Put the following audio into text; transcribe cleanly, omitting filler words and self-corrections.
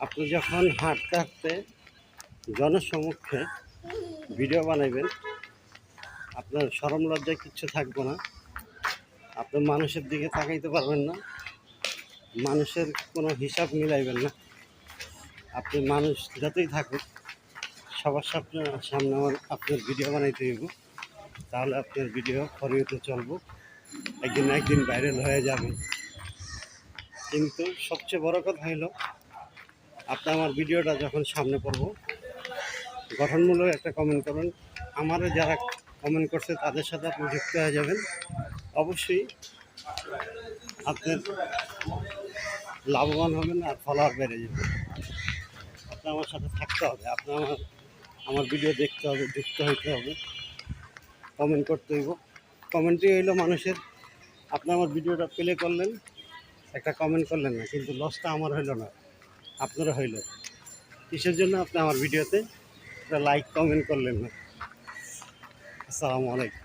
আপনি যখন হাঁটতে হাঁটতে জনসম্মুখে ভিডিও বানাইবেন, আপনার শরম লজ্জায় কিচ্ছু থাকবে না। আপনি মানুষের দিকে তাকাইতে পারবেন না, মানুষের কোনো হিসাব মিলাইবেন না। আপনি মানুষ যতই থাকুক, সবার সামনে আপনার ভিডিও বানাইতে হইব, তাহলে আপনার ভিডিও ফরিতে চলবো, একদিন না একদিন ভাইরাল হয়ে যাবে। কিন্তু সবচেয়ে বড় কথা হলো, আপনি আমার ভিডিওটা যখন সামনে পড়বো, গঠনমূলক একটা কমেন্ট করবেন। আমারও যারা কমেন্ট করছে তাদের সাথে আপনি যুক্ত হয়ে যাবেন। অবশ্যই আপনার লাভবান হবেন আর ফলোয়ার বেড়ে যাবে। আপনি আমার সাথে থাকতে হবে, আপনি আমার ভিডিও দেখতে হবে, যুক্ত হইতে হবে, কমেন্ট করতে হইব। কমেন্টই হইলো মানুষের। আপনি আমার ভিডিওটা প্লে করলেন, একটা কমেন্ট করলেন না, কিন্তু লসটা আমার হইলো না, আপনারও হইল। কিসের জন্য আপনি আমার ভিডিওতে একটা লাইক কমেন্ট করলেন না? আসসালামু আলাইকুম।